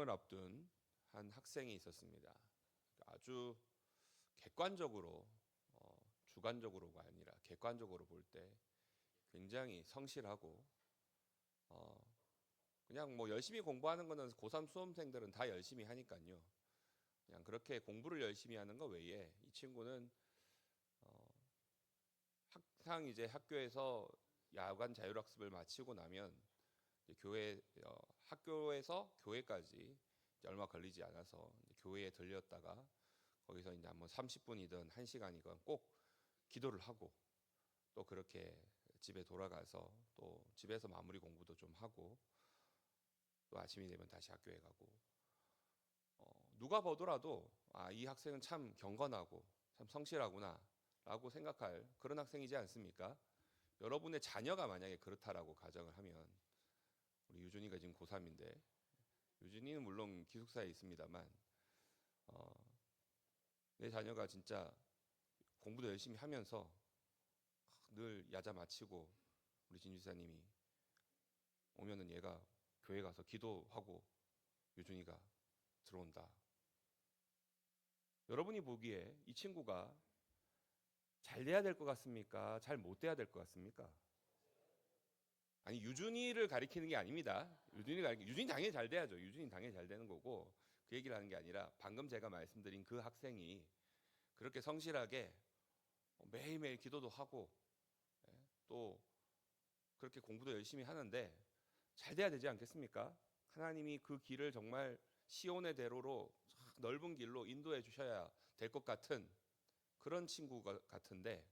수능을 앞둔 한 학생이 있었습니다. 아주 객관적으로 주관적으로가 아니라 객관적으로 볼 때 굉장히 성실하고 그냥 뭐 열심히 공부하는 거는 고3 수험생들은 다 열심히 하니까요. 그냥 그렇게 공부를 열심히 하는 거 외에 이 친구는 항상 이제 학교에서 야간 자율학습을 마치고 나면 이제 학교에서 교회까지 이제 얼마 걸리지 않아서 이제 교회에 들렸다가 거기서 이제 한번 30분이든 1시간이든 꼭 기도를 하고 또 그렇게 집에 돌아가서 또 집에서 마무리 공부도 좀 하고 또 아침이 되면 다시 학교에 가고 누가 보더라도 이 학생은 참 경건하고 참 성실하구나 라고 생각할 그런 학생이지 않습니까? 여러분의 자녀가 만약에 그렇다라고 가정을 하면 우리 유준이가 지금 고3인데 유준이는 물론 기숙사에 있습니다만 내 자녀가 진짜 공부도 열심히 하면서 늘 야자 마치고 우리 진주사님이 오면은 얘가 교회 가서 기도하고 유준이가 들어온다. 여러분이 보기에 이 친구가 잘 돼야 될 것 같습니까? 잘 못 돼야 될 것 같습니까? 아니 유준이를 가리키는 게 아닙니다. 유준이 당연히 잘 돼야죠. 유준이 당연히 잘 되는 거고 그 얘기를 하는 게 아니라 방금 제가 말씀드린 그 학생이 그렇게 성실하게 매일매일 기도도 하고 또 그렇게 공부도 열심히 하는데 잘 돼야 되지 않겠습니까? 하나님이 그 길을 정말 시온의 대로로 넓은 길로 인도해 주셔야 될 것 같은 그런 친구가 같은데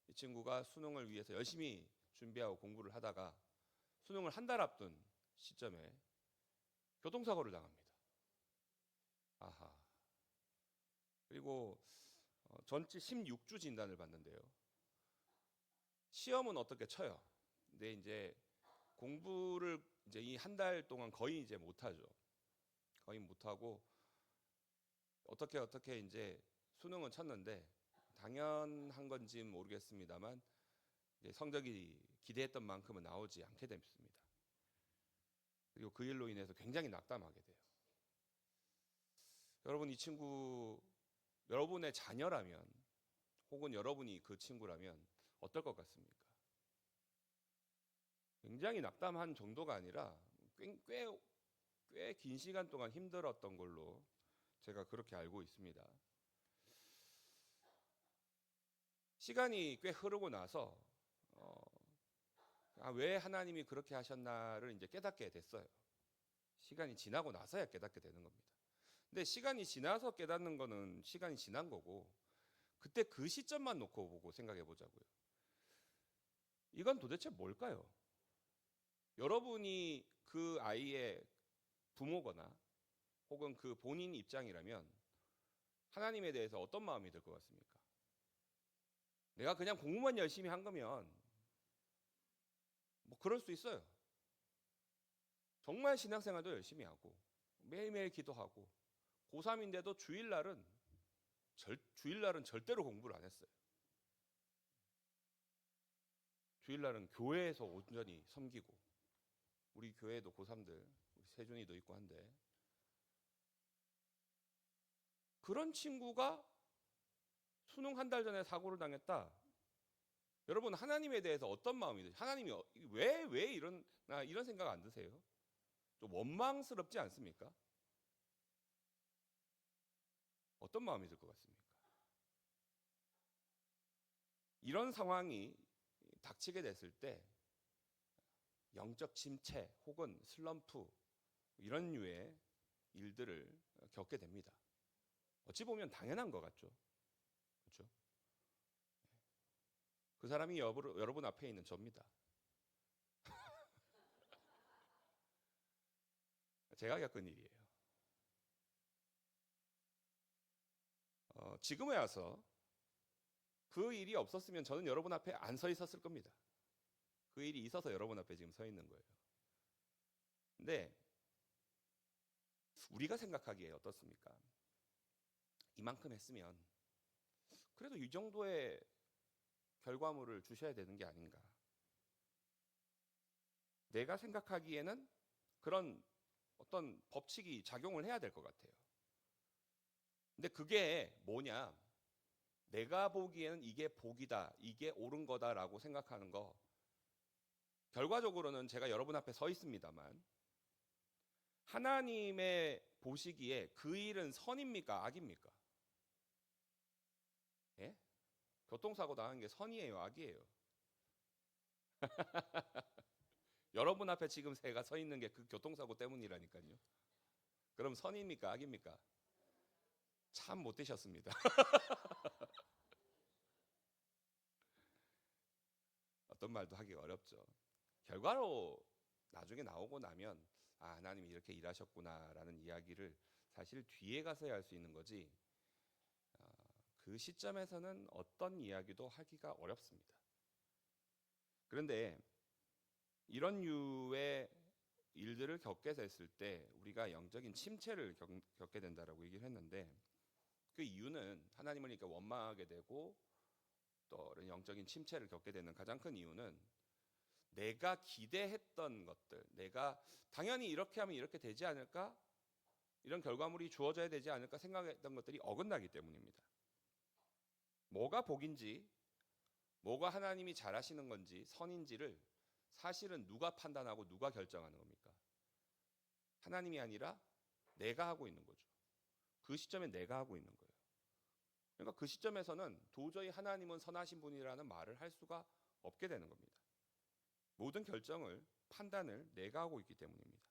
이 친구가 수능을 위해서 열심히 준비하고 공부를 하다가 수능을 한 달 앞둔 시점에 교통사고를 당합니다. 아하. 그리고 전치 16주 진단을 받는데요. 시험은 어떻게 쳐요? 근데 이제 공부를 이제 이 한 달 동안 거의 이제 못하죠. 거의 못하고 어떻게 이제 수능은 쳤는데 당연한 건지는 모르겠습니다만 성적이 기대했던 만큼은 나오지 않게 됐습니다. 그리고 그 일로 인해서 굉장히 낙담하게 돼요. 여러분 이 친구 여러분의 자녀라면 혹은 여러분이 그 친구라면 어떨 것 같습니까? 굉장히 낙담한 정도가 아니라 꽤 긴 시간 동안 힘들었던 걸로 제가 그렇게 알고 있습니다. 시간이 꽤 흐르고 나서 왜 하나님이 그렇게 하셨나를 이제 깨닫게 됐어요. 시간이 지나고 나서야 깨닫게 되는 겁니다. 근데 시간이 지나서 깨닫는 거는 시간이 지난 거고 그때 그 시점만 놓고 보고 생각해 보자고요. 이건 도대체 뭘까요? 여러분이 그 아이의 부모거나 혹은 그 본인 입장이라면 하나님에 대해서 어떤 마음이 들 것 같습니까? 내가 그냥 공부만 열심히 한 거면 뭐 그럴 수 있어요. 정말 신앙생활도 열심히 하고 매일매일 기도하고 고3인데도 주일날은 절대로 공부를 안 했어요. 주일날은 교회에서 온전히 섬기고 우리 교회에도 고3들 우리 세준이도 있고 한데 그런 친구가 수능 한 달 전에 사고를 당했다. 여러분 하나님에 대해서 어떤 마음이 드세요? 하나님이 왜 이런 생각 안 드세요? 좀 원망스럽지 않습니까? 어떤 마음이 들 것 같습니까? 이런 상황이 닥치게 됐을 때 영적 침체 혹은 슬럼프 이런 류의 일들을 겪게 됩니다. 어찌 보면 당연한 것 같죠. 그렇죠? 그 사람이 여러분 앞에 있는 저입니다. 제가 겪은 일이에요. 지금에 와서 그 일이 없었으면 저는 여러분 앞에 안 서 있었을 겁니다. 그 일이 있어서 여러분 앞에 지금 서 있는 거예요. 근데 우리가 생각하기에 어떻습니까? 이만큼 했으면 그래도 이 정도의 결과물을 주셔야 되는 게 아닌가. 내가 생각하기에는 그런 어떤 법칙이 작용을 해야 될 것 같아요. 근데 그게 뭐냐? 내가 보기에는 이게 복이다, 이게 옳은 거다라고 생각하는 거, 결과적으로는 제가 여러분 앞에 서 있습니다만 하나님의 보시기에 그 일은 선입니까, 악입니까? 예? 교통사고 당한 게 선이에요, 악이에요? 여러분 앞에 지금 제가 서 있는 게 그 교통사고 때문이라니까요. 그럼 선입니까, 악입니까? 참 못 되셨습니다. 어떤 말도 하기 어렵죠. 결과로 나중에 나오고 나면 하나님이 이렇게 일하셨구나라는 이야기를 사실 뒤에 가서야 할 수 있는 거지, 아, 그 시점에서는 어떤 이야기도 하기가 어렵습니다. 그런데 이런 류의 일들을 겪게 됐을 때 우리가 영적인 침체를 겪게 된다라고 얘기를 했는데, 그 이유는 하나님을 그러니까 원망하게 되고 또 영적인 침체를 겪게 되는 가장 큰 이유는 내가 기대했던 것들, 내가 당연히 이렇게 하면 이렇게 되지 않을까, 이런 결과물이 주어져야 되지 않을까 생각했던 것들이 어긋나기 때문입니다. 뭐가 복인지, 뭐가 하나님이 잘하시는 건지, 선인지를 사실은 누가 판단하고 누가 결정하는 겁니까? 하나님이 아니라 내가 하고 있는 거죠. 그 시점에 내가 하고 있는 거예요. 그러니까 그 시점에서는 도저히 하나님은 선하신 분이라는 말을 할 수가 없게 되는 겁니다. 모든 결정을, 판단을 내가 하고 있기 때문입니다.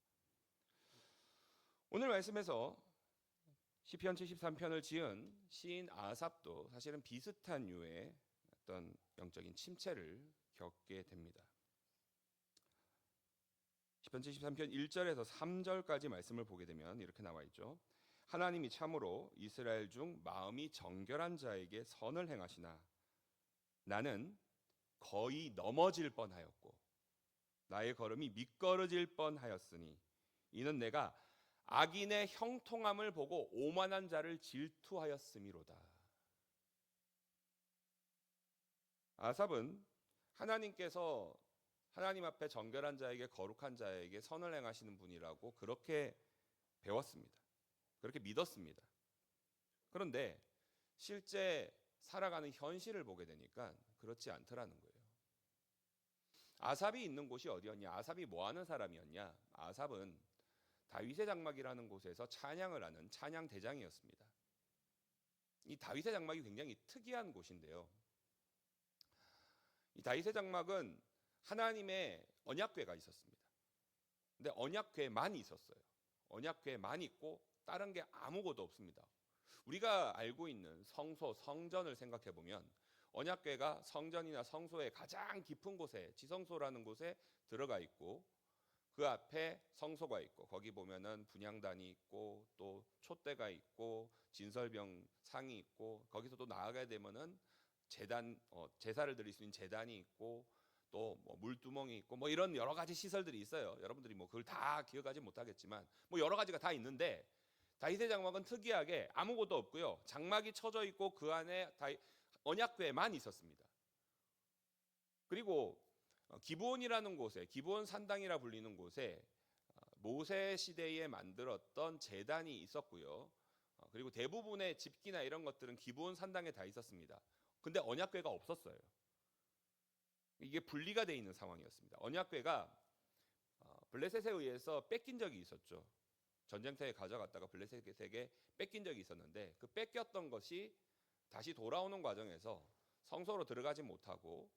오늘 말씀에서 시편 73편을 지은 시인 아삽도 사실은 비슷한 류의 어떤 영적인 침체를 겪게 됩니다. 시편 73편 1절에서 3절까지 말씀을 보게 되면 이렇게 나와 있죠. 하나님이 참으로 이스라엘 중 마음이 정결한 자에게 선을 행하시나 나는 거의 넘어질 뻔하였고 나의 걸음이 미끄러질 뻔하였으니 이는 내가 악인의 형통함을 보고 오만한 자를 질투하였음이로다. 아삽은 하나님께서 하나님 앞에 정결한 자에게 거룩한 자에게 선을 행하시는 분이라고 그렇게 배웠습니다. 그렇게 믿었습니다. 그런데 실제 살아가는 현실을 보게 되니까 그렇지 않더라는 거예요. 아삽이 있는 곳이 어디였냐? 아삽이 뭐 하는 사람이었냐? 아삽은 다윗의 장막이라는 곳에서 찬양을 하는 찬양 대장이었습니다. 이 다윗의 장막이 굉장히 특이한 곳인데요. 이 다윗의 장막은 하나님의 언약궤가 있었습니다. 근데 언약궤만 있었어요. 언약궤만 있고 다른 게 아무것도 없습니다. 우리가 알고 있는 성소, 성전을 생각해 보면 언약궤가 성전이나 성소의 가장 깊은 곳에, 지성소라는 곳에 들어가 있고 그 앞에 성소가 있고 거기 보면은 분향단이 있고 또 촛대가 있고 진설병 상이 있고 거기서 또 나아가야 되면은 제단, 제사를 드릴 수 있는 제단이 있고 또 뭐 물두멍이 있고 뭐 이런 여러 가지 시설들이 있어요. 여러분들이 뭐 그걸 다 기억하지 못하겠지만 뭐 여러 가지가 다 있는데 다윗의 장막은 특이하게 아무것도 없고요. 장막이 쳐져 있고 그 안에 언약궤만 있었습니다. 그리고 기브온이라는 곳에, 기브온 산당이라 불리는 곳에 모세 시대에 만들었던 제단이 있었고요. 그리고 대부분의 집기나 이런 것들은 기브온 산당에 다 있었습니다. 근데 언약궤가 없었어요. 이게 분리가 돼 있는 상황이었습니다. 언약궤가 블레셋에 의해서 뺏긴 적이 있었죠. 전쟁터에 가져갔다가 블레셋에게 뺏긴 적이 있었는데 그 뺏겼던 것이 다시 돌아오는 과정에서 성소로 들어가지 못하고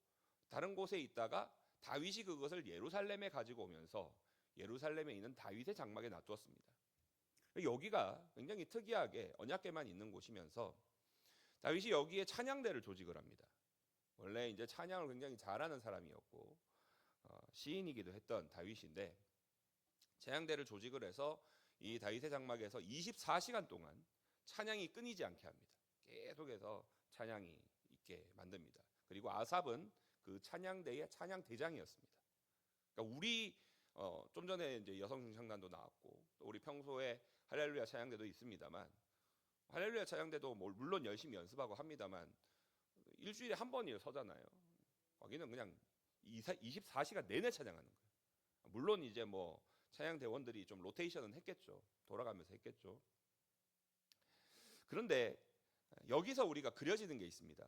다른 곳에 있다가 다윗이 그것을 예루살렘에 가지고 오면서 예루살렘에 있는 다윗의 장막에 놔두었습니다. 여기가 굉장히 특이하게 언약궤만 있는 곳이면서 다윗이 여기에 찬양대를 조직을 합니다. 원래 이제 찬양을 굉장히 잘하는 사람이었고 시인이기도 했던 다윗인데 찬양대를 조직을 해서 이 다윗의 장막에서 24시간 동안 찬양이 끊이지 않게 합니다. 계속해서 찬양이 있게 만듭니다. 그리고 아삽은 그 찬양대의 찬양 대장이었습니다. 그러니까 우리 좀 전에 이제 여성 중창단도 나왔고 또 우리 평소에 할렐루야 찬양대도 있습니다만 할렐루야 찬양대도 물론 열심히 연습하고 합니다만 일주일에 한 번이에요 서잖아요. 거기는 그냥 24시간 내내 찬양하는 거예요. 물론 이제 뭐 찬양 대원들이 좀 로테이션은 했겠죠. 돌아가면서 했겠죠. 그런데 여기서 우리가 그려지는 게 있습니다.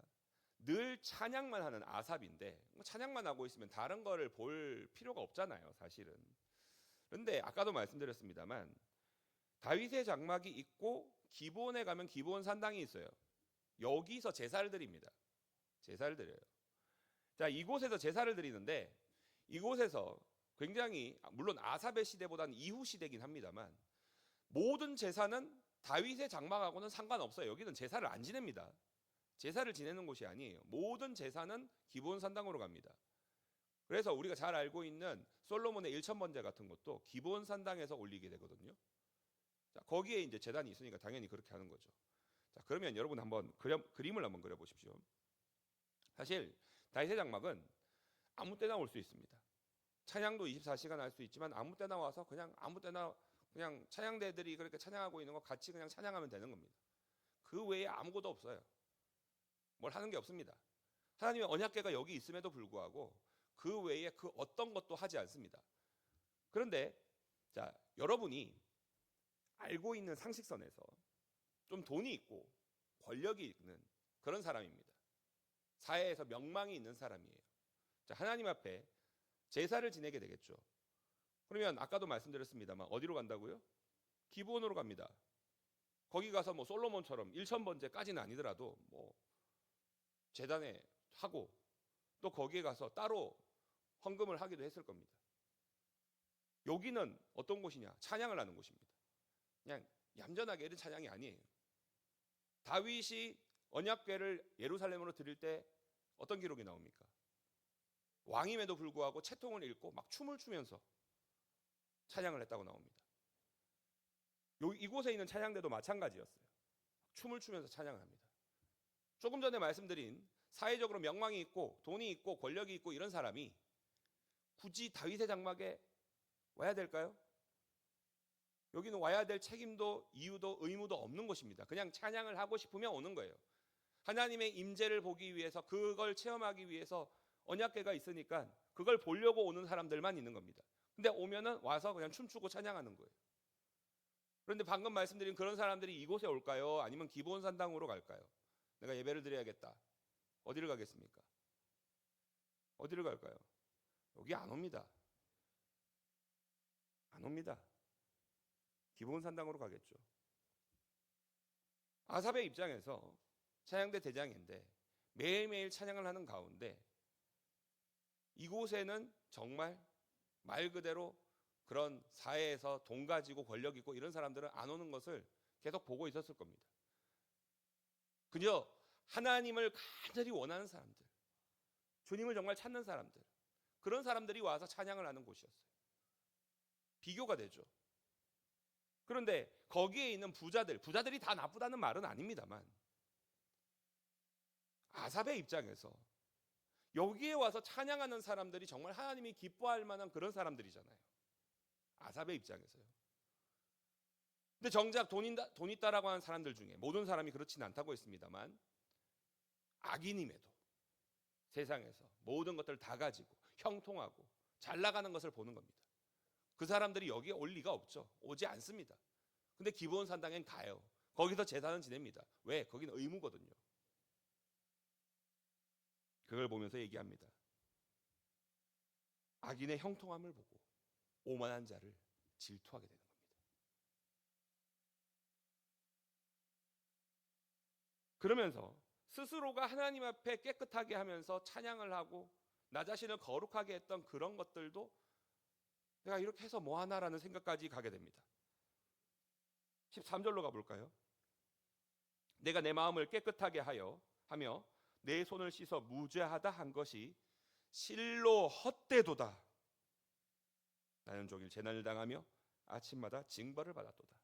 늘 찬양만 하는 아삽인데 찬양만 하고 있으면 다른 거를 볼 필요가 없잖아요, 사실은. 그런데 아까도 말씀드렸습니다만 다윗의 장막이 있고 기브온에 가면 기브온 산당이 있어요. 여기서 제사를 드립니다. 제사를 드려요. 자, 이곳에서 제사를 드리는데 이곳에서 굉장히 물론 아삽의 시대보다는 이후 시대긴 합니다만 모든 제사는 다윗의 장막하고는 상관없어요. 여기는 제사를 안 지냅니다. 제사를 지내는 곳이 아니에요. 모든 제사는 기브온 산당으로 갑니다. 그래서 우리가 잘 알고 있는 솔로몬의 1000번제 같은 것도 기브온 산당에서 올리게 되거든요. 자, 거기에 이제 제단이 있으니까 당연히 그렇게 하는 거죠. 자, 그러면 여러분 한번 그림을 한번 그려보십시오. 사실 다윗의 장막은 아무 때나 올 수 있습니다. 찬양도 24시간 할 수 있지만 아무 때나 와서 그냥 아무 때나 그냥 찬양대들이 그렇게 찬양하고 있는 거 같이 그냥 찬양하면 되는 겁니다. 그 외에 아무것도 없어요. 뭘 하는 게 없습니다. 하나님의 언약궤가 여기 있음에도 불구하고 그 외에 그 어떤 것도 하지 않습니다. 그런데 자, 여러분이 알고 있는 상식선에서 좀 돈이 있고 권력이 있는 그런 사람입니다. 사회에서 명망이 있는 사람이에요. 자, 하나님 앞에 제사를 지내게 되겠죠. 그러면 아까도 말씀드렸습니다만 어디로 간다고요? 기브온으로 갑니다. 거기 가서 뭐 솔로몬처럼 1000번제까지는 아니더라도 뭐 제단에 하고 또 거기에 가서 따로 헌금을 하기도 했을 겁니다. 여기는 어떤 곳이냐? 찬양을 하는 곳입니다. 그냥 얌전하게 이런 찬양이 아니에요. 다윗이 언약궤를 예루살렘으로 드릴 때 어떤 기록이 나옵니까? 왕임에도 불구하고 채통을 읽고 막 춤을 추면서 찬양을 했다고 나옵니다. 이곳에 있는 찬양대도 마찬가지였어요. 춤을 추면서 찬양을 합니다. 조금 전에 말씀드린 사회적으로 명망이 있고 돈이 있고 권력이 있고 이런 사람이 굳이 다윗의 장막에 와야 될까요? 여기는 와야 될 책임도 이유도 의무도 없는 곳입니다. 그냥 찬양을 하고 싶으면 오는 거예요. 하나님의 임재를 보기 위해서 그걸 체험하기 위해서 언약궤가 있으니까 그걸 보려고 오는 사람들만 있는 겁니다. 근데 오면은 와서 그냥 춤추고 찬양하는 거예요. 그런데 방금 말씀드린 그런 사람들이 이곳에 올까요? 아니면 기브온 산당으로 갈까요? 내가 예배를 드려야겠다. 어디를 가겠습니까? 어디를 갈까요? 여기 안 옵니다. 안 옵니다. 기브온 산당으로 가겠죠. 아삽의 입장에서 찬양대 대장인데 매일매일 찬양을 하는 가운데 이곳에는 정말 말 그대로 그런 사회에서 돈 가지고 권력 있고 이런 사람들은 안 오는 것을 계속 보고 있었을 겁니다. 그저 하나님을 간절히 원하는 사람들, 주님을 정말 찾는 사람들, 그런 사람들이 와서 찬양을 하는 곳이었어요. 비교가 되죠. 그런데 거기에 있는 부자들이 다 나쁘다는 말은 아닙니다만 아삽의 입장에서 여기에 와서 찬양하는 사람들이 정말 하나님이 기뻐할 만한 그런 사람들이잖아요. 아삽의 입장에서요. 근데 정작 돈 있다라고 하는 사람들 중에 모든 사람이 그렇지는 않다고 했습니다만 악인임에도 세상에서 모든 것들을 다 가지고 형통하고 잘 나가는 것을 보는 겁니다. 그 사람들이 여기에 올 리가 없죠. 오지 않습니다. 근데 기브온 산당엔 가요. 거기서 제사는 지냅니다. 왜? 거기는 의무거든요. 그걸 보면서 얘기합니다. 악인의 형통함을 보고 오만한 자를 질투하게 되는 겁니다. 그러면서 스스로가 하나님 앞에 깨끗하게 하면서 찬양을 하고 나 자신을 거룩하게 했던 그런 것들도 내가 이렇게 해서 뭐하나라는 생각까지 가게 됩니다. 13절로 가볼까요? 내가 내 마음을 깨끗하게 하며 내 손을 씻어 무죄하다 한 것이 실로 헛되도다. 나는 종일 재난을 당하며 아침마다 징벌을 받았도다.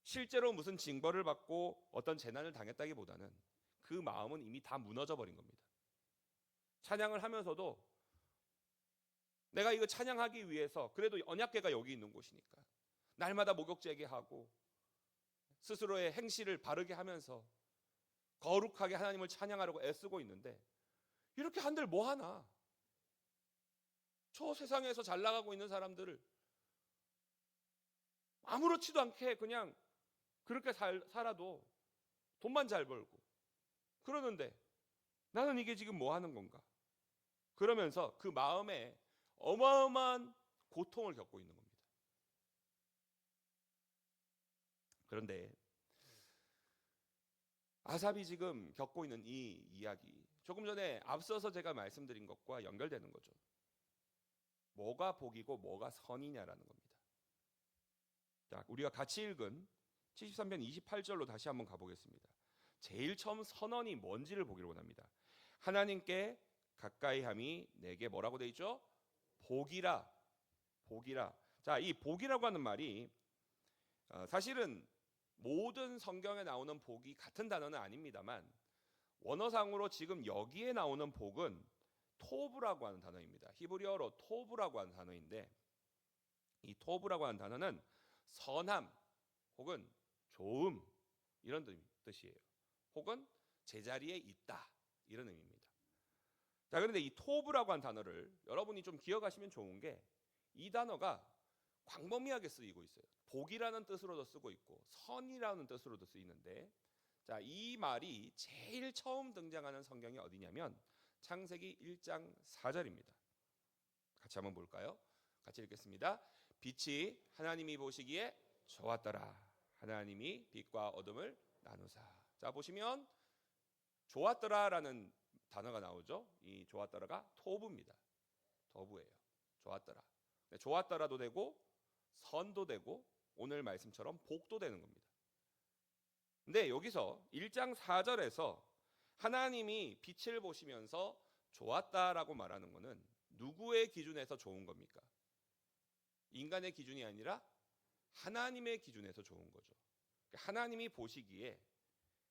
실제로 무슨 징벌을 받고 어떤 재난을 당했다기보다는 그 마음은 이미 다 무너져 버린 겁니다. 찬양을 하면서도 내가 이거 찬양하기 위해서 그래도 언약궤가 여기 있는 곳이니까 날마다 목욕제게 하고 스스로의 행실을 바르게 하면서 거룩하게 하나님을 찬양하려고 애쓰고 있는데 이렇게 한들 뭐하나? 저 세상에서 잘 나가고 있는 사람들을 아무렇지도 않게 그냥 그렇게 살아도 돈만 잘 벌고 그러는데 나는 이게 지금 뭐 하는 건가? 그러면서 그 마음에 어마어마한 고통을 겪고 있는 겁니다. 그런데 아삽이 지금 겪고 있는 이 이야기, 조금 전에 앞서서 제가 말씀드린 것과 연결되는 거죠. 뭐가 복이고 뭐가 선이냐라는 겁니다. 자, 우리가 같이 읽은 73편 28절로 다시 한번 가보겠습니다. 제일 처음 선언이 뭔지를 보기를 원합니다. 하나님께 가까이함이 내게 뭐라고 돼 있죠? 복이라. 복이라. 자, 이 복이라고 하는 말이 사실은 모든 성경에 나오는 복이 같은 단어는 아닙니다만 원어상으로 지금 여기에 나오는 복은 토브라고 하는 단어입니다. 히브리어로 토브라고 하는 단어인데 이 토브라고 하는 단어는 선함 혹은 좋음 이런 뜻이에요. 혹은 제자리에 있다 이런 의미입니다. 자, 그런데 이 토브라고 하는 단어를 여러분이 좀 기억하시면 좋은 게 이 단어가 광범위하게 쓰이고 있어요. 복이라는 뜻으로도 쓰고 있고 선이라는 뜻으로도 쓰이는데, 자, 이 말이 제일 처음 등장하는 성경이 어디냐면 창세기 1장 4절입니다. 같이 한번 볼까요? 같이 읽겠습니다. 빛이 하나님이 보시기에 좋았더라. 하나님이 빛과 어둠을 나누사. 자, 보시면 좋았더라라는 단어가 나오죠. 이 좋았더라가 토부입니다. 토부예요. 좋았더라. 좋았더라도 되고 선도 되고 오늘 말씀처럼 복도 되는 겁니다. 근데 여기서 1장 4절에서 하나님이 빛을 보시면서 좋았다라고 말하는 것은 누구의 기준에서 좋은 겁니까? 인간의 기준이 아니라 하나님의 기준에서 좋은 거죠. 하나님이 보시기에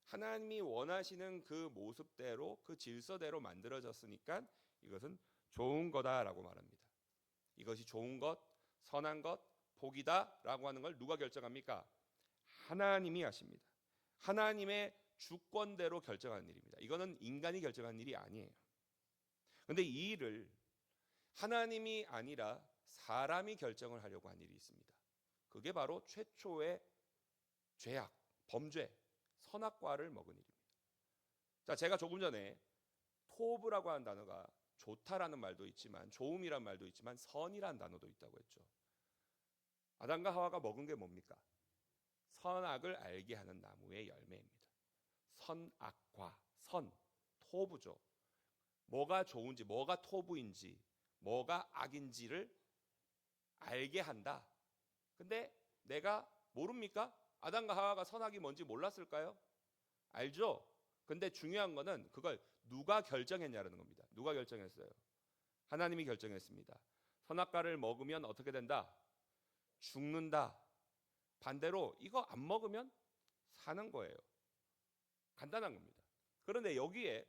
하나님이 원하시는 그 모습대로 그 질서대로 만들어졌으니까 이것은 좋은 거다라고 말합니다. 이것이 좋은 것, 선한 것, 복이다라고 하는 걸 누가 결정합니까? 하나님이 하십니다. 하나님의 주권대로 결정하는 일입니다. 이거는 인간이 결정한 일이 아니에요. 그런데 이 일을 하나님이 아니라 사람이 결정을 하려고 한 일이 있습니다. 그게 바로 최초의 죄악, 범죄, 선악과를 먹은 일입니다. 자, 제가 조금 전에 토브라고 하는 단어가 좋다라는 말도 있지만 좋음이란 말도 있지만 선이라는 단어도 있다고 했죠. 아담과 하와가 먹은 게 뭡니까? 선악을 알게 하는 나무의 열매입니다. 선악과, 선, 토브죠. 뭐가 좋은지, 뭐가 토브인지, 뭐가 악인지를 알게 한다. 근데 내가 모릅니까? 아담과 하와가 선악이 뭔지 몰랐을까요? 알죠? 근데 중요한 거는 그걸 누가 결정했냐라는 겁니다. 누가 결정했어요? 하나님이 결정했습니다. 선악과를 먹으면 어떻게 된다? 죽는다. 반대로 이거 안 먹으면 사는 거예요. 간단한 겁니다. 그런데 여기에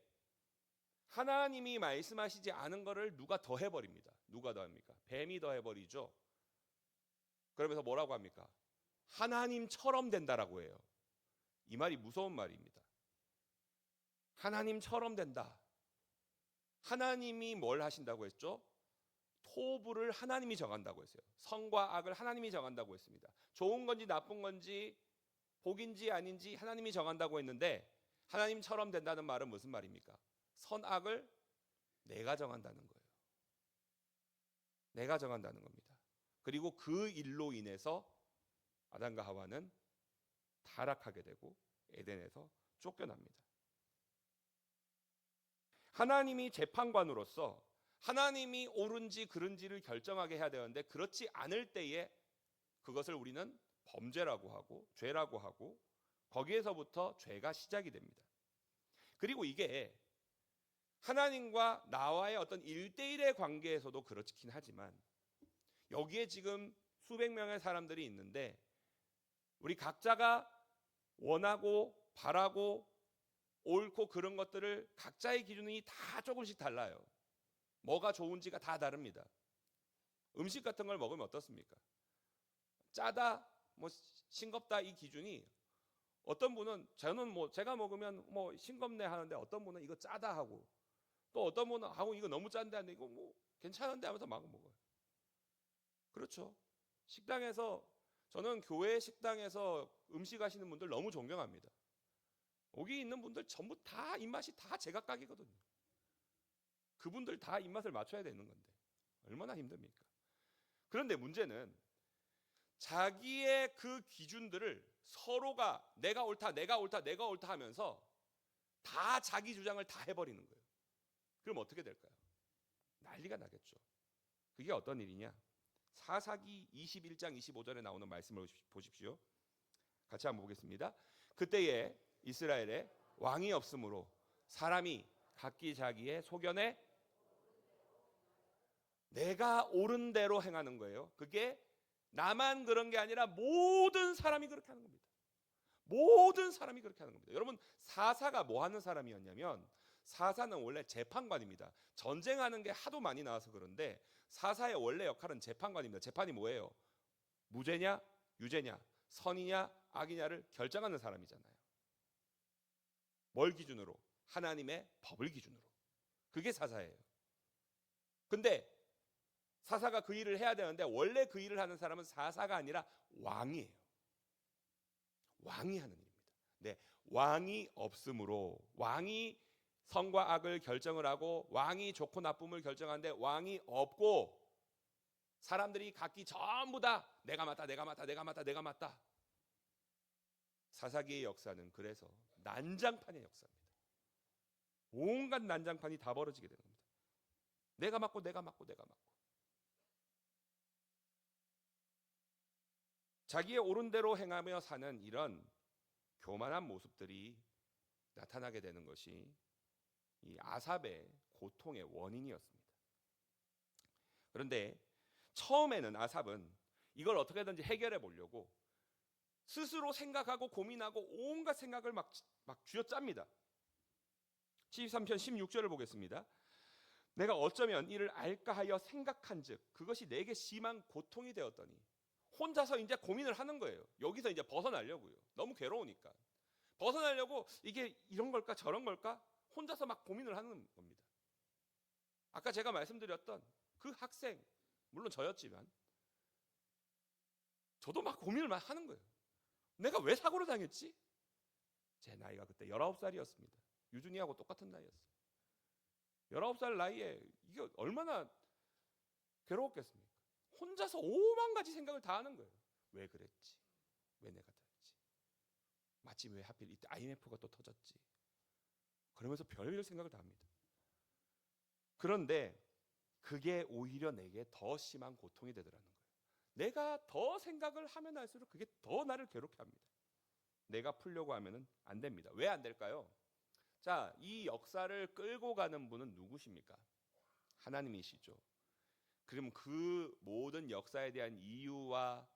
하나님이 말씀하시지 않은 거를 누가 더해버립니다. 누가 더합니까? 뱀이 더해버리죠. 그러면서 뭐라고 합니까? 하나님처럼 된다라고 해요. 이 말이 무서운 말입니다. 하나님처럼 된다. 하나님이 뭘 하신다고 했죠? 토부를 하나님이 정한다고 했어요. 선과 악을 하나님이 정한다고 했습니다. 좋은 건지 나쁜 건지 복인지 아닌지 하나님이 정한다고 했는데 하나님처럼 된다는 말은 무슨 말입니까? 선악을 내가 정한다는 거예요. 내가 정한다는 겁니다. 그리고 그 일로 인해서 아담과 하와는 타락하게 되고 에덴에서 쫓겨납니다. 하나님이 재판관으로서 하나님이 옳은지 그른지를 결정하게 해야 되는데 그렇지 않을 때에 그것을 우리는 범죄라고 하고 죄라고 하고 거기에서부터 죄가 시작이 됩니다. 그리고 이게 하나님과 나와의 어떤 1대1의 관계에서도 그렇긴 하지만 여기에 지금 수백 명의 사람들이 있는데 우리 각자가 원하고 바라고 옳고 그런 것들을 각자의 기준이 다 조금씩 달라요. 뭐가 좋은지가 다 다릅니다. 음식 같은 걸 먹으면 어떻습니까? 짜다, 뭐 싱겁다 이 기준이 어떤 분은 저는 뭐 제가 먹으면 뭐 싱겁네 하는데 어떤 분은 이거 짜다 하고 또 어떤 분은 하고 이거 너무 짠데 하는데 이거 뭐 괜찮은데 하면서 막 먹어요. 그렇죠. 식당에서 저는 교회 식당에서 음식 하시는 분들 너무 존경합니다. 여기 있는 분들 전부 다 입맛이 다 제각각이거든요. 그분들 다 입맛을 맞춰야 되는 건데 얼마나 힘듭니까? 그런데 문제는 자기의 그 기준들을 서로가 내가 옳다, 내가 옳다, 내가 옳다 하면서 다 자기 주장을 다 해버리는 거예요. 그럼 어떻게 될까요? 난리가 나겠죠. 그게 어떤 일이냐? 사사기 21장 25절에 나오는 말씀을 보십시오. 같이 한번 보겠습니다. 그때에 이스라엘에 왕이 없으므로 사람이 각기 자기의 소견에 내가 옳은 대로 행하는 거예요. 그게 나만 그런 게 아니라 모든 사람이 그렇게 하는 겁니다. 모든 사람이 그렇게 하는 겁니다. 여러분, 사사가 뭐 하는 사람이었냐면 사사는 원래 재판관입니다. 전쟁하는 게 하도 많이 나와서 그런데 사사의 원래 역할은 재판관입니다. 재판이 뭐예요? 무죄냐 유죄냐 선이냐 악이냐를 결정하는 사람이잖아요. 뭘 기준으로? 하나님의 법을 기준으로. 그게 사사예요. 근데 사사가 그 일을 해야 되는데 원래 그 일을 하는 사람은 사사가 아니라 왕이에요. 왕이 하는 일입니다. 네, 왕이 없으므로 왕이 선과 악을 결정을 하고 왕이 좋고 나쁨을 결정하는데 왕이 없고 사람들이 각기 전부 다 내가 맞다 내가 맞다 내가 맞다 내가 맞다. 사사기의 역사는 그래서 난장판의 역사입니다. 온갖 난장판이 다 벌어지게 되는 겁니다. 내가 맞고 내가 맞고 내가 맞고 자기의 옳은 대로 행하며 사는 이런 교만한 모습들이 나타나게 되는 것이 이 아삽의 고통의 원인이었습니다. 그런데 처음에는 아삽은 이걸 어떻게든지 해결해 보려고 스스로 생각하고 고민하고 온갖 생각을 막 쥐어짭니다. 73편 16절을 보겠습니다. 내가 어쩌면 이를 알까 하여 생각한즉 그것이 내게 심한 고통이 되었더니 혼자서 이제 고민을 하는 거예요. 여기서 이제 벗어나려고요. 너무 괴로우니까. 벗어나려고 이게 이런 걸까 저런 걸까 혼자서 막 고민을 하는 겁니다. 아까 제가 말씀드렸던 그 학생, 물론 저였지만 저도 막 고민을 막 하는 거예요. 내가 왜 사고를 당했지? 제 나이가 그때 19살이었습니다. 유준이하고 똑같은 나이였어요. 19살 나이에 이게 얼마나 괴로웠겠습니까? 혼자서 5만 가지 생각을 다 하는 거예요. 왜 그랬지? 왜 내가 그랬지? 마침 왜 하필 이때 IMF가 또 터졌지? 그러면서 별별 생각을 다 합니다. 그런데 그게 오히려 내게 더 심한 고통이 되더라는 거예요. 내가 더 생각을 하면 할수록 그게 더 나를 괴롭게 합니다. 내가 풀려고 하면은 안 됩니다. 왜 안 될까요? 자, 이 역사를 끌고 가는 분은 누구십니까? 하나님이시죠. 그럼 그 모든 역사에 대한 이유와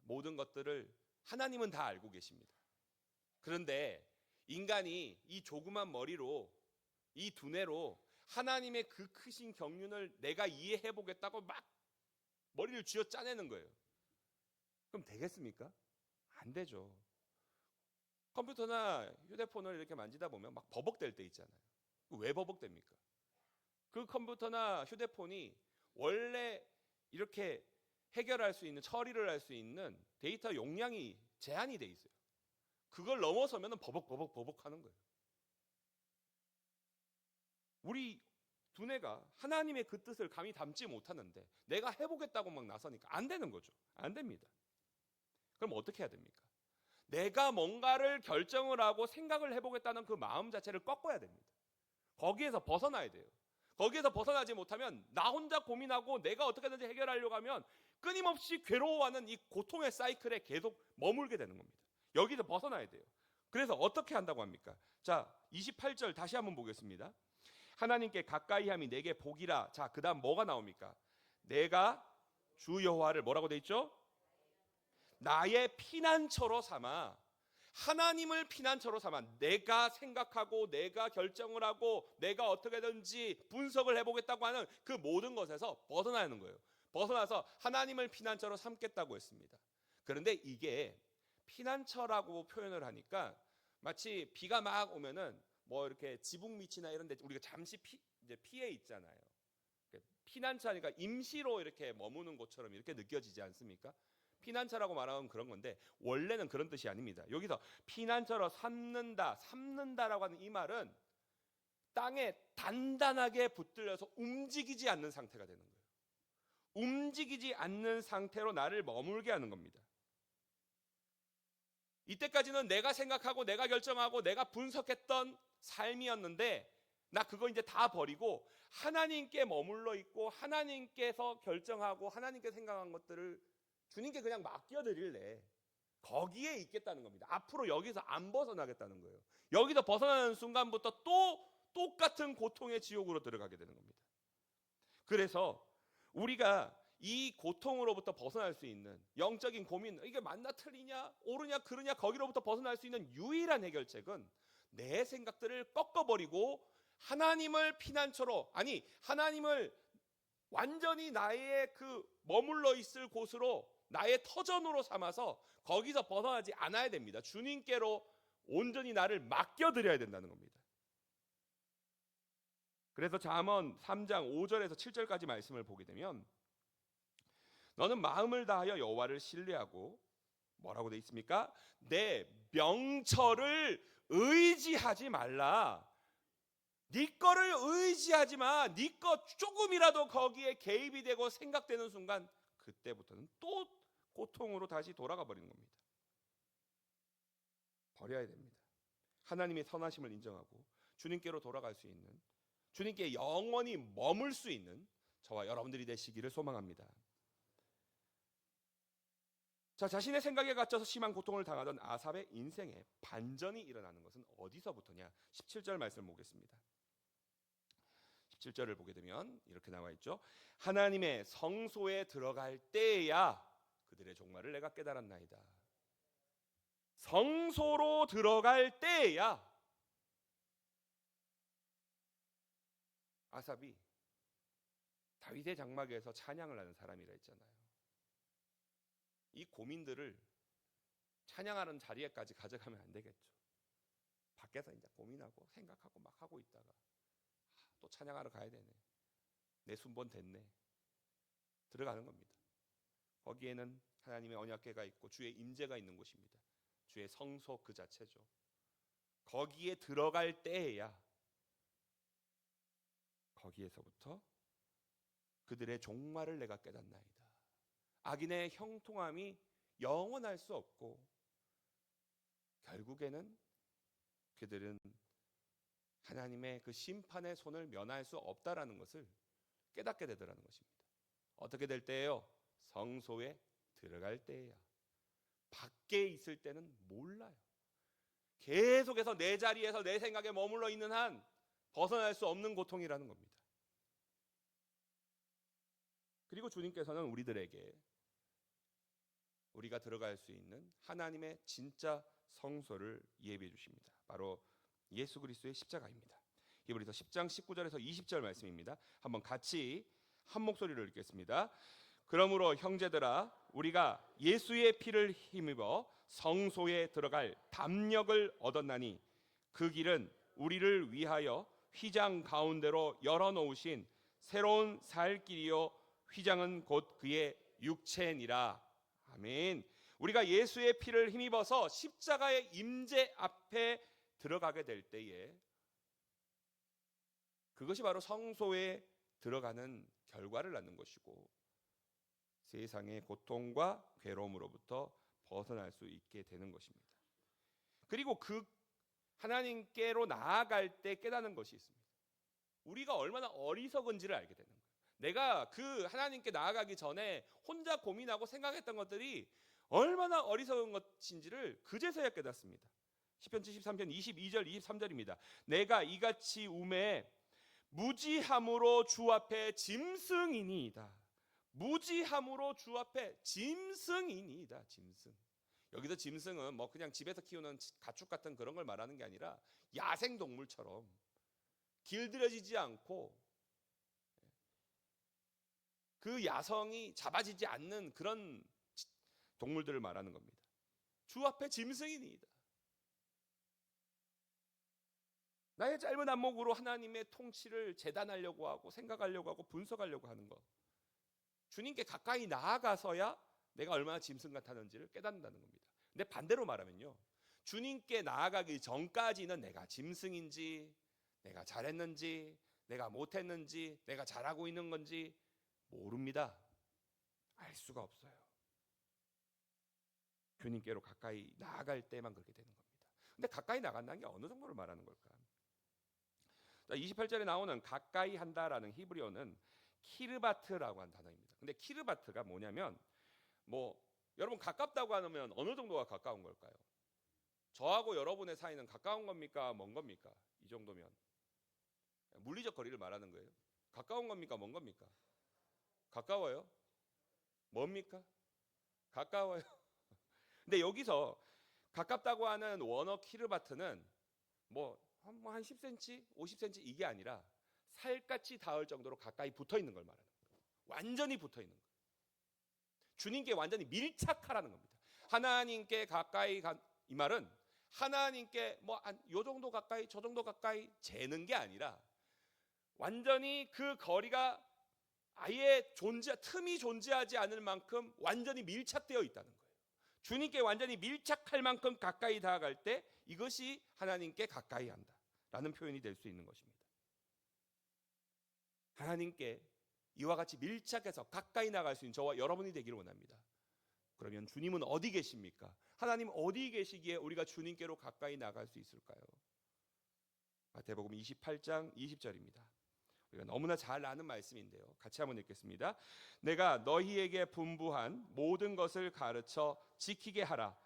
모든 것들을 하나님은 다 알고 계십니다. 그런데 인간이 이 조그만 머리로 이 두뇌로 하나님의 그 크신 경륜을 내가 이해해 보겠다고 막 머리를 쥐어 짜내는 거예요. 그럼 되겠습니까? 안 되죠. 컴퓨터나 휴대폰을 이렇게 만지다 보면 막 버벅댈 때 있잖아요. 왜 버벅댑니까? 그 컴퓨터나 휴대폰이 원래 이렇게 해결할 수 있는, 처리를 할 수 있는 데이터 용량이 제한이 돼 있어요. 그걸 넘어서면 버벅버벅 하는 거예요. 우리 두뇌가 하나님의 그 뜻을 감히 담지 못하는데 내가 해보겠다고 막 나서니까 안 되는 거죠. 안 됩니다. 그럼 어떻게 해야 됩니까? 내가 뭔가를 결정을 하고 생각을 해보겠다는 그 마음 자체를 꺾어야 됩니다. 거기에서 벗어나야 돼요. 거기에서 벗어나지 못하면 나 혼자 고민하고 내가 어떻게든지 해결하려고 하면 끊임없이 괴로워하는 이 고통의 사이클에 계속 머물게 되는 겁니다. 여기서 벗어나야 돼요. 그래서 어떻게 한다고 합니까? 자, 28절 다시 한번 보겠습니다. 하나님께 가까이 함이 내게 복이라. 자, 그 다음 뭐가 나옵니까? 내가 주 여호와를 뭐라고 돼 있죠? 나의 피난처로 삼아. 하나님을 피난처로 삼아 내가 생각하고 내가 결정을 하고 내가 어떻게든지 분석을 해보겠다고 하는 그 모든 것에서 벗어나는 거예요. 벗어나서 하나님을 피난처로 삼겠다고 했습니다. 그런데 이게 피난처라고 표현을 하니까 마치 비가 막 오면은 뭐 이렇게 지붕 밑이나 이런 데 우리가 잠시 이제 피해 있잖아요. 피난처니까 임시로 이렇게 머무는 곳처럼 이렇게 느껴지지 않습니까? 피난처라고 말하면 그런 건데 원래는 그런 뜻이 아닙니다. 여기서 피난처로 삼는다라고 하는 이 말은 땅에 단단하게 붙들려서 움직이지 않는 상태가 되는 거예요. 움직이지 않는 상태로 나를 머물게 하는 겁니다. 이때까지는 내가 생각하고 내가 결정하고 내가 분석했던 삶이었는데 나 그거 이제 다 버리고 하나님께 머물러 있고 하나님께서 결정하고 하나님께 생각한 것들을 주님께 그냥 맡겨드릴래. 거기에 있겠다는 겁니다. 앞으로 여기서 안 벗어나겠다는 거예요. 여기서 벗어나는 순간부터 또 똑같은 고통의 지옥으로 들어가게 되는 겁니다. 그래서 우리가 이 고통으로부터 벗어날 수 있는 영적인 고민, 이게 맞나 틀리냐, 옳으냐 그르냐 거기로부터 벗어날 수 있는 유일한 해결책은 내 생각들을 꺾어버리고 하나님을 피난처로, 아니 하나님을 완전히 나의 그 머물러 있을 곳으로, 나의 터전으로 삼아서 거기서 벗어나지 않아야 됩니다. 주님께로 온전히 나를 맡겨드려야 된다는 겁니다. 그래서 잠언 3장 5절에서 7절까지 말씀을 보게 되면 너는 마음을 다하여 여호와를 신뢰하고 뭐라고 돼 있습니까? 내 명철을 의지하지 말라. 네 거를 의지하지 마. 네 거 조금이라도 거기에 개입이 되고 생각되는 순간 그때부터는 또 고통으로 다시 돌아가 버리는 겁니다. 버려야 됩니다. 하나님의 선하심을 인정하고 주님께로 돌아갈 수 있는, 주님께 영원히 머물 수 있는 저와 여러분들이 되시기를 소망합니다. 자, 자신의 생각에 갇혀서 심한 고통을 당하던 아삽의 인생에 반전이 일어나는 것은 어디서부터냐? 17절 말씀을 보겠습니다. 17절을 보게 되면 이렇게 나와 있죠. 하나님의 성소에 들어갈 때야 그들의 종말을 내가 깨달았나이다. 성소로 들어갈 때야. 아삽이 다윗의 장막에서 찬양을 하는 사람이라 했잖아요. 이 고민들을 찬양하는 자리에까지 가져가면 안 되겠죠. 밖에서 이제 고민하고 생각하고 막 하고 있다가 또 찬양하러 가야 되네. 내 순번 됐네. 들어가는 겁니다. 거기에는 하나님의 언약궤가 있고 주의 임재가 있는 곳입니다. 주의 성소 그 자체죠. 거기에 들어갈 때에야 거기에서부터 그들의 종말을 내가 깨닫나이다. 악인의 형통함이 영원할 수 없고 결국에는 그들은 하나님의 그 심판의 손을 면할 수 없다라는 것을 깨닫게 되더라는 것입니다. 어떻게 될 때예요? 성소에 들어갈 때예요. 밖에 있을 때는 몰라요. 계속해서 내 자리에서 내 생각에 머물러 있는 한 벗어날 수 없는 고통이라는 겁니다. 그리고 주님께서는 우리들에게 우리가 들어갈 수 있는 하나님의 진짜 성소를 예비해 주십니다. 바로 예수 그리스도의 십자가입니다. 히브리서 10장 19절에서 20절 말씀입니다. 한번 같이 한 목소리로 읽겠습니다. 그러므로 형제들아 우리가 예수의 피를 힘입어 성소에 들어갈 담력을 얻었나니 그 길은 우리를 위하여 휘장 가운데로 열어놓으신 새로운 살 길이요 휘장은 곧 그의 육체니라. 아멘. 우리가 예수의 피를 힘입어서 십자가의 임재 앞에 들어가게 될 때에 그것이 바로 성소에 들어가는 결과를 낳는 것이고 세상의 고통과 괴로움으로부터 벗어날 수 있게 되는 것입니다. 그리고 그 하나님께로 나아갈 때 깨닫는 것이 있습니다. 우리가 얼마나 어리석은지를 알게 되는 거예요. 내가 그 하나님께 나아가기 전에 혼자 고민하고 생각했던 것들이 얼마나 어리석은 것인지를 그제서야 깨닫습니다. 시편 73편 22절 23절입니다. 내가 이같이 우매 무지함으로 주 앞에 짐승이니이다. 무지함으로 주 앞에 짐승이니이다. 짐승. 여기서 짐승은 뭐 그냥 집에서 키우는 가축 같은 그런 걸 말하는 게 아니라 야생 동물처럼 길들여지지 않고 그 야성이 잡아지지 않는 그런 동물들을 말하는 겁니다. 주 앞에 짐승이니이다. 나의 짧은 안목으로 하나님의 통치를 재단하려고 하고 생각하려고 하고 분석하려고 하는 것, 주님께 가까이 나아가서야 내가 얼마나 짐승 같았는지를 깨닫는다는 겁니다. 근데 반대로 말하면요, 주님께 나아가기 전까지는 내가 짐승인지, 내가 잘했는지, 내가 못했는지, 내가 잘하고 있는 건지 모릅니다. 알 수가 없어요. 주님께로 가까이 나아갈 때만 그렇게 되는 겁니다. 근데 가까이 나간다는 게 어느 정도를 말하는 걸까? 28절에 나오는 가까이 한다라는 히브리어는 키르바트라고 하는 단어입니다. 근데 키르바트가 뭐냐면, 여러분 가깝다고 하면 어느 정도가 가까운 걸까요? 저하고 여러분의 사이는 가까운 겁니까? 먼 겁니까? 이 정도면 물리적 거리를 말하는 거예요. 가까운 겁니까? 먼 겁니까? 가까워요? 뭡니까? 가까워요. 근데 여기서 가깝다고 하는 원어 키르바트는 한 10cm, 50cm 이게 아니라 살갗이 닿을 정도로 가까이 붙어 있는 걸 말하는 거예요. 완전히 붙어 있는 거예요. 주님께 완전히 밀착하라는 겁니다. 하나님께 가까이 간 이 말은 하나님께 요 정도 가까이 저 정도 가까이 재는 게 아니라 완전히 그 거리가 아예 틈이 존재하지 않을 만큼 완전히 밀착되어 있다는 거예요. 주님께 완전히 밀착할 만큼 가까이 다가갈 때 이것이 하나님께 가까이 한다라는 표현이 될 수 있는 것입니다. 하나님께 이와 같이 밀착해서 가까이 나갈 수 있는 저와 여러분이 되기를 원합니다. 그러면 주님은 어디 계십니까? 하나님 어디 계시기에 우리가 주님께로 가까이 나갈 수 있을까요? 마태복음 28장 20절입니다. 우리가 너무나 잘 아는 말씀인데요. 같이 한번 읽겠습니다. 내가 너희에게 분부한 모든 것을 가르쳐 지키게 하라.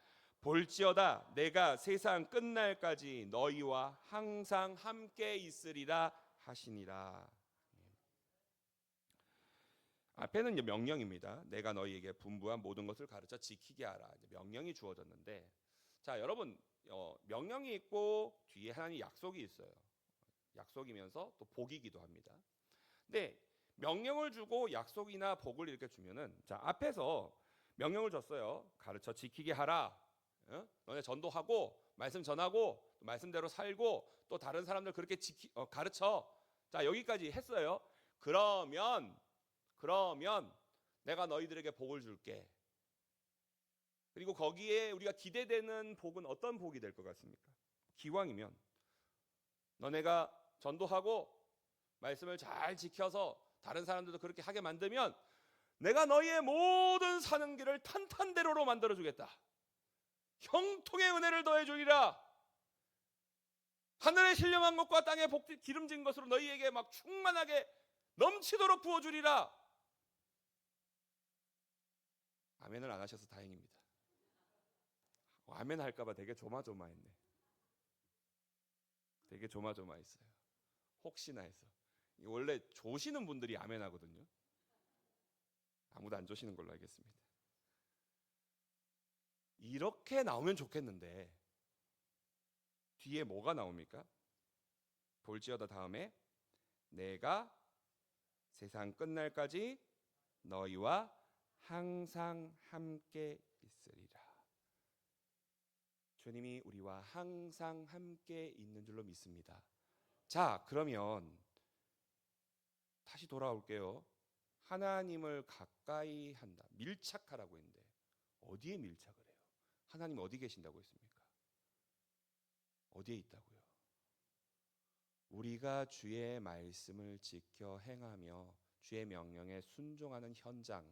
볼지어다 내가 세상 끝날까지 너희와 항상 함께 있으리라 하시니라. 앞에는 이제 명령입니다. 내가 너희에게 분부한 모든 것을 가르쳐 지키게 하라. 명령이 주어졌는데, 자 여러분, 명령이 있고 뒤에 하나님 약속이 있어요. 약속이면서 또 복이기도 합니다. 근데 명령을 주고 약속이나 복을 이렇게 주면은, 자 앞에서 명령을 줬어요. 가르쳐 지키게 하라. 너네 전도하고 말씀 전하고 말씀대로 살고 또 다른 사람들 그렇게 가르쳐. 자 여기까지 했어요. 그러면 내가 너희들에게 복을 줄게. 그리고 거기에 우리가 기대되는 복은 어떤 복이 될 것 같습니까? 기왕이면 너네가 전도하고 말씀을 잘 지켜서 다른 사람들도 그렇게 하게 만들면 내가 너희의 모든 사는 길을 탄탄대로로 만들어 주겠다. 형통의 은혜를 더해 주리라. 하늘의 신령한 것과 땅의 기름진 것으로 너희에게 막 충만하게 넘치도록 부어 주리라. 아멘을 안 하셔서 다행입니다. 아멘 할까 봐 되게 조마조마했네. 되게 조마조마했어요. 혹시나 해서. 원래 조시는 분들이 아멘 하거든요. 아무도 안 조시는 걸로 알겠습니다. 이렇게 나오면 좋겠는데 뒤에 뭐가 나옵니까? 볼지어다 다음에 내가 세상 끝날까지 너희와 항상 함께 있으리라. 주님이 우리와 항상 함께 있는 줄로 믿습니다. 자, 그러면 다시 돌아올게요. 하나님을 가까이 한다, 밀착하라고 했는데 어디에 밀착을 해요? 하나님 어디 계신다고 했습니까? 어디에 있다고요? 우리가 주의 말씀을 지켜 행하며 주의 명령에 순종하는 현장,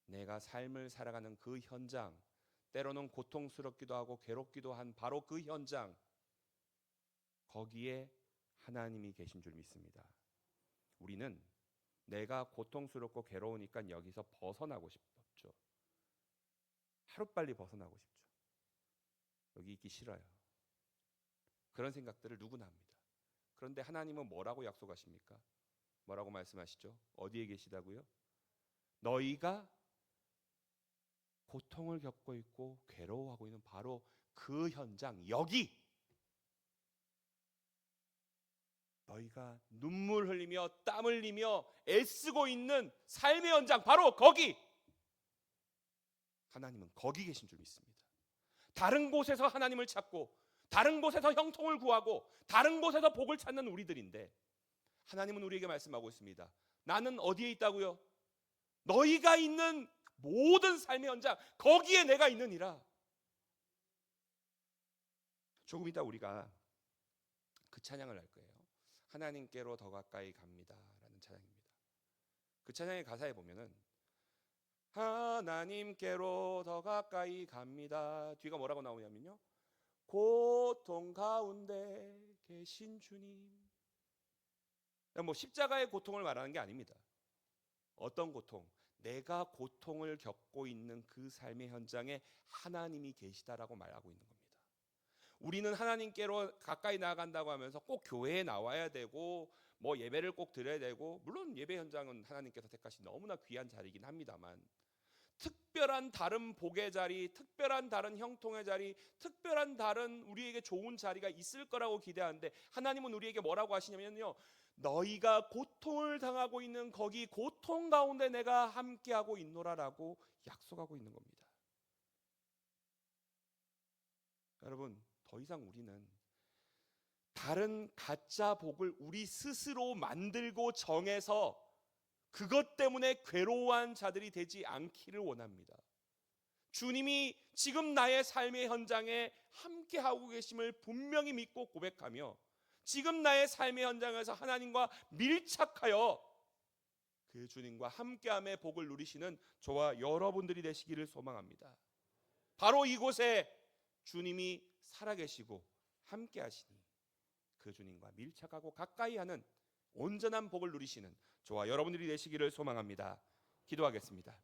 내가 삶을 살아가는 그 현장, 때로는 고통스럽기도 하고 괴롭기도 한 바로 그 현장, 거기에 하나님이 계신 줄 믿습니다. 우리는 내가 고통스럽고 괴로우니까 여기서 벗어나고 싶죠. 하루빨리 벗어나고 싶죠. 여기 있기 싫어요. 그런 생각들을 누구나 합니다. 그런데 하나님은 뭐라고 약속하십니까? 뭐라고 말씀하시죠? 어디에 계시다고요? 너희가 고통을 겪고 있고 괴로워하고 있는 바로 그 현장, 여기 너희가 눈물 흘리며 땀 흘리며 애쓰고 있는 삶의 현장, 바로 거기 하나님은 거기 계신 줄 믿습니다. 다른 곳에서 하나님을 찾고 다른 곳에서 형통을 구하고 다른 곳에서 복을 찾는 우리들인데 하나님은 우리에게 말씀하고 있습니다. 나는 어디에 있다고요? 너희가 있는 모든 삶의 현장 거기에 내가 있느니라. 조금 이따 우리가 그 찬양을 할 거예요. 하나님께로 더 가까이 갑니다라는 찬양입니다. 그 찬양의 가사에 보면은 하나님께로 더 가까이 갑니다. 뒤가 뭐라고 나오냐면요, 고통 가운데 계신 주님. 뭐 십자가의 고통을 말하는 게 아닙니다. 어떤 고통? 내가 고통을 겪고 있는 그 삶의 현장에 하나님이 계시다라고 말하고 있는 겁니다. 우리는 하나님께로 가까이 나아간다고 하면서 꼭 교회에 나와야 되고 뭐 예배를 꼭 드려야 되고, 물론 예배 현장은 하나님께서 택하신 너무나 귀한 자리이긴 합니다만, 특별한 다른 복의 자리, 특별한 다른 형통의 자리, 특별한 다른 우리에게 좋은 자리가 있을 거라고 기대하는데, 하나님은 우리에게 뭐라고 하시냐면요, 너희가 고통을 당하고 있는 거기 고통 가운데 내가 함께하고 있노라라고 약속하고 있는 겁니다. 여러분, 더 이상 우리는 다른 가짜 복을 우리 스스로 만들고 정해서 그것 때문에 괴로워한 자들이 되지 않기를 원합니다. 주님이 지금 나의 삶의 현장에 함께하고 계심을 분명히 믿고 고백하며, 지금 나의 삶의 현장에서 하나님과 밀착하여 그 주님과 함께함의 복을 누리시는 저와 여러분들이 되시기를 소망합니다. 바로 이곳에 주님이 살아계시고 함께하시니 그 주님과 밀착하고 가까이 하는 온전한 복을 누리시는 저와 여러분들이 되시기를 소망합니다. 기도하겠습니다.